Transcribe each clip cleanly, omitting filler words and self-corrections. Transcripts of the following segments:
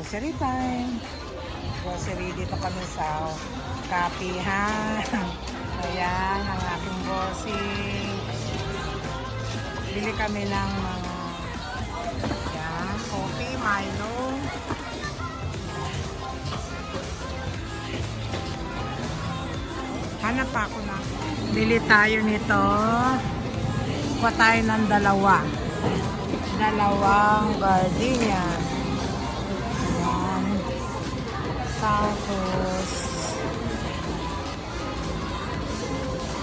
grocery time. Grocery dito kami sa Kapihan. Ayan, ang aking bossing. Bili kami ng mga coffee, Milo. Hanap pa ako na. Bili tayo nito. Kuha tayo ng dalawang gardenia. Ayan. Tapos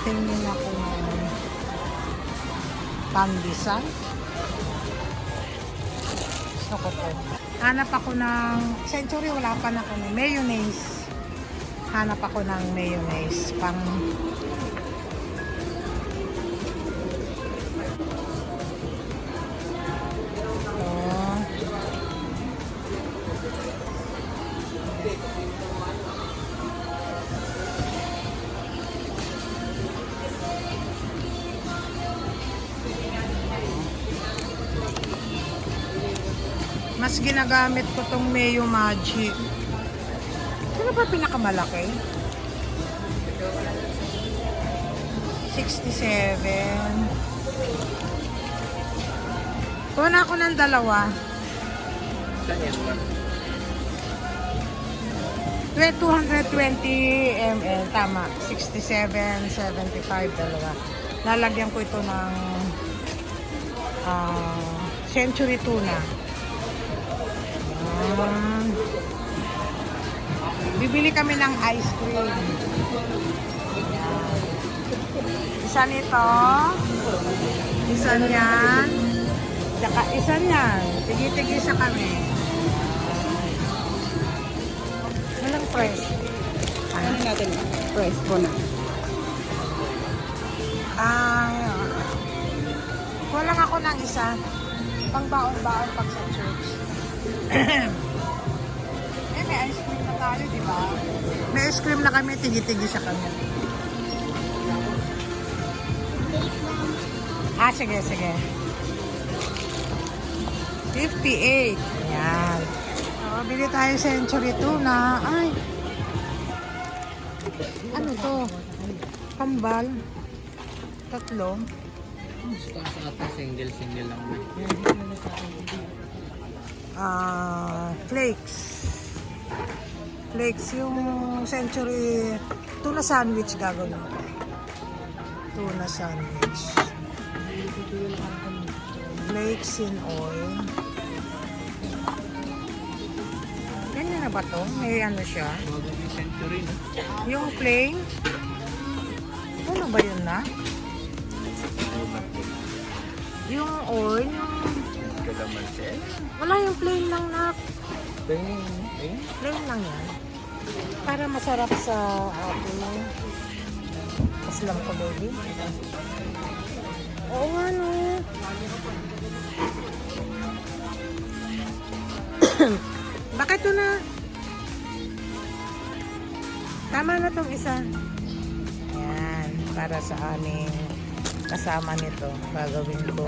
tingin ako ng pandesal. Gusto ko to. Hanap ako ng Century, wala pa na kami. Mayonnaise. Hanap ako ng mayonnaise pang mas ginagamit ko tong Mayo Magic. Sino ba pinakamalaki? 67. Kuha na ako ng dalawa. 220 ml. Tama. 67.75 dalawa. Lalagyan ko ito ng Century Tuna. Bibili kami ng ice cream. Isa nito. Isa niyan. Saka isa niyan. Tigi-tigisa kami. Walang press. Ano natin? Press po na. Kulang ako ng isa. Pang baon-baon pag sa church. May ice cream na tayo, di ba? May ice cream na kami, tigi-tigi sa kami. Sige. 58. Ayan. Bili tayo Century Tuna. Ay. Ano to? Kambal. 3. Sa ata single lang. Flakes yung Century tuna sandwich gagawin. Tuna sandwich. Flakes in oil. Ganyan na ba to? May ano siya? Century, no? Yung plain? Ano ba yun na? Yung oil? Kalamansi. Wala yung plain lang na. Plain. Plain lang yan. Para masarap sa atin. Paslam ko, baby. Oo nga, no. Bakit ito na? Tama na tong isa. Ayan. Para sa aming kasama nito. Gagawin ko ito.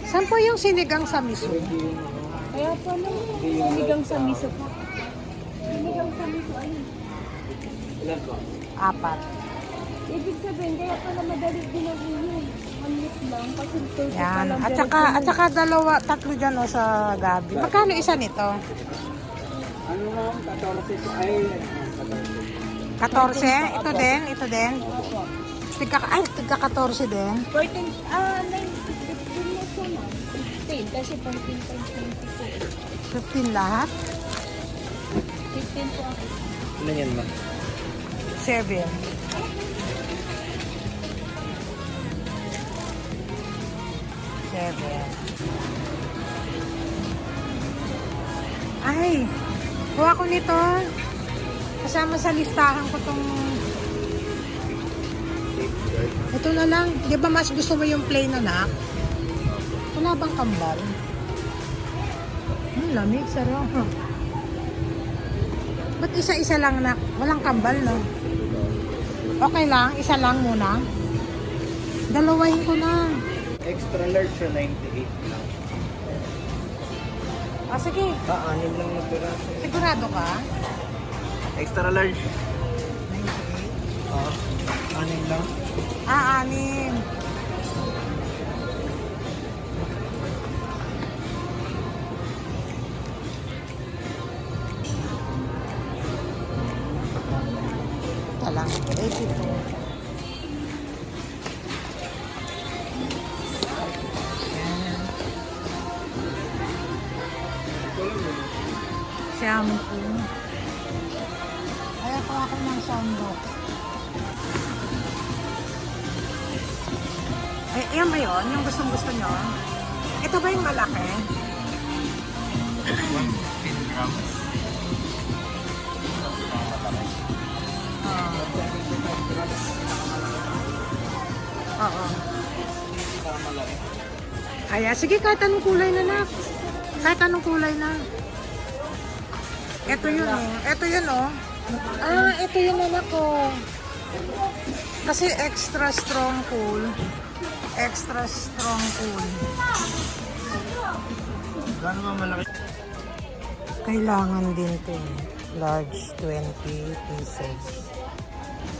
Saan po yung sinigang sa miso? Kaya po ano, sinigang sa miso po. Sinigang sa miso, ano? 4. Ibig sabihin, kaya pala madali ginawin yun. Manlit lang, kasi turkey pa Yan. lang. At saka 3 dyan o sa gabi. Magkano isa nito? Ano mo? 14 ay 14? Ito din? Tigka 14 din. 14, 9, 15 mo po na. 15, kasi 14 times 20 po. 15 lahat? 15 po ako. ano yan, ma? 7. Ay, kuha ko nito. Kasama sa listahan ko tong... Ito na lang. Di ba mas gusto mo yung plain na nak? Wala bang kambal? Lamig, sarap. Ba't isa-isa lang nak? Walang kambal, no? Okay lang? Isa lang muna? Dalawahin ko na. Extra large siya, 98 lang. Ah, sige. Anim lang na piraso. Sigurado ka? Extra large. 98. Anim lang. Ah, 6. Talang 82. Shampoo. Ay, ako ng soundbox. Ay, yan ba yun? Yung gustong-gusto nyo? Ito ba yung malaki? 115 grams. Oo. Ay, sige, kahit anong kulay na na. Kahit anong kulay na. Ito yun oh. Ito yun oh. Ah, ito yun anak ko. Kasi extra strong cool. Extra strong cool. Gano'n ba malaki? Kailangan din to. Large 20 pieces.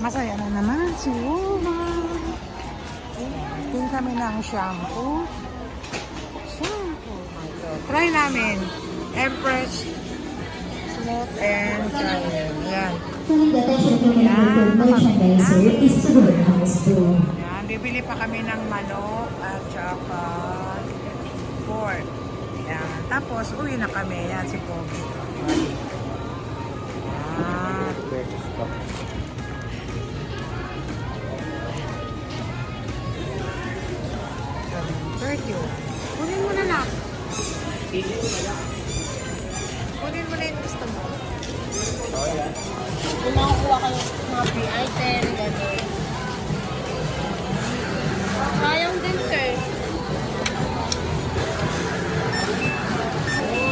Masaya na naman si Woman. Tingin kami ng shampoo. Shampoo. Ito. Try namin. Empress Smooth and Shine. Yan. Yan. Yan. Bibili pa kami ng manok at saka pork. Yan. Tapos, uwi na kami. Yan si Pogi. Yan. Versus stock. Kunin mo na lang. Kunin mo na yung gusto mo. Oh, yan. Kung makakuha kayo ng mga free item, gano'n. Sayang din, sir.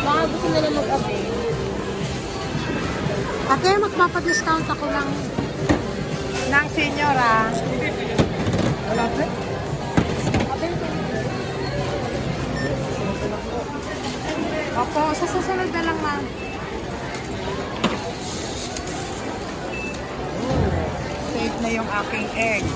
Baka gusto nila mag-avail. Ate, magpapadiscount ako ng senior ah. Wala pa? Opo, sa susunod na lang ma'am. Safe na yung aking egg.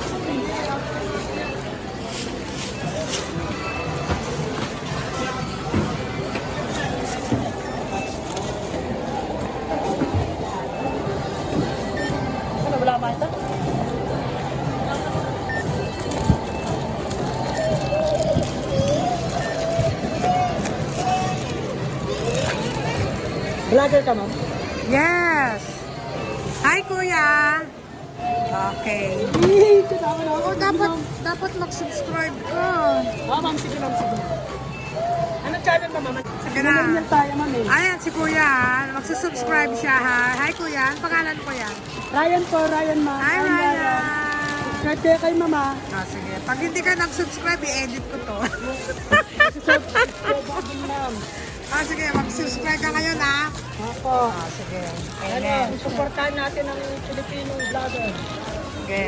Ano, wala ba ito? Vlogger ka, ma'am? Yes! Hi, kuya! Okay. Oo, dapat mag-subscribe ka. Ma'am, sige ma'am, sige. Anong channel mo, ma'am? Sige na. Millennial tayo, ma'am eh. Ayan, si kuya. Magsusubscribe siya, ha? Hi, kuya. Ang pangalan ko yan? Ryan po, Ryan ma'am. Hi, I'm Ryan. Subscribe kayo kay mama. Ah, sige. Pag hindi ka nag-subscribe, i-edit ko to. Subscribe ako ma'am. Ah, sige. Mag-subscribe ka ngayon, ha? Ako. Ah, sige. Ano, Amen. supportahan natin ang Filipino vlogger. Sige.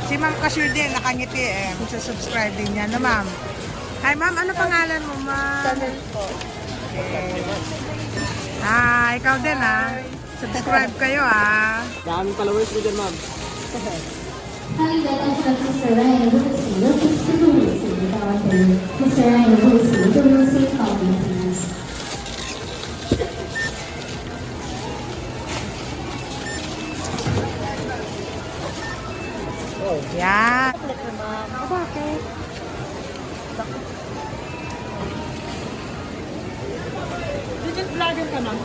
Si Ma'am Cashier din, nakangiti eh. Magsusubscribe din yan, no, Ma'am? Hi, Ma'am. Ano pangalan mo, Ma'am? Channel po. Okay. Ah, ikaw din, ha? Subscribe kayo, ha? Daming followers mo dyan, ma'am. Hi, Mr. Ryan Lucy. Looking to Lucy. Mr. Ryan Lucy. Lucy, copy, please. Yan. Chocolate na, ma'am. Oh, bakit? Legit vlogger ka, ma'am.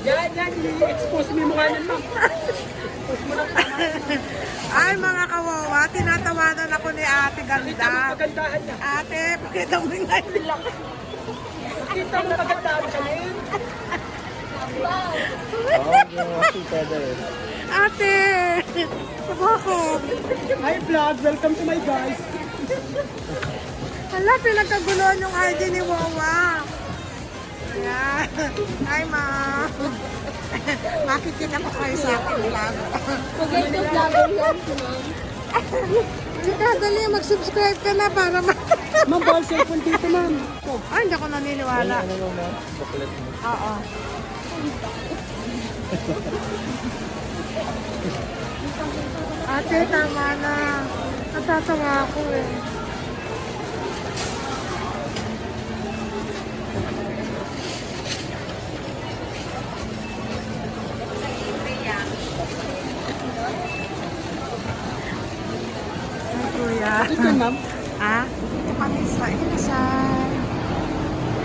Yan, i-expose mo yung mukha nun, ma'am. Expose mo lang. Ay, mga kawawa, tinatawanan ako ni Ate Kita mo Ganda. pagandahan niya. Ate, pakita mo yung ngayon lang. Kita mo pagandahan siya ngayon. Oo, yung feather. Ate! Bakit? Hi, vlog. Welcome to my guys. Hala, pinagkaguluhan yung ID ni Wawa. Ayan. Hi, Ma. Makikita ko kayo sa akin vlog. Mag-ito vlogger yan si ma'am. Tsaka, dali, mag-subscribe ka na para Ma'am, bawal cellphone dito, ma'am. Ay, hindi ako naniniwala. Ano mo na? Chocolate mo. Oo. Ate, tama na. Natatawa ako eh. Ay, kuya. Ito, ma'am. Ah, ito kami sa inasal.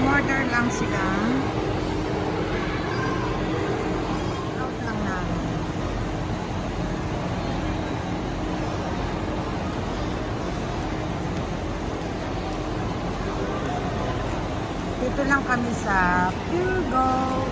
Order lang sila. Out lang namin. Dito lang kami sa Pure Gold.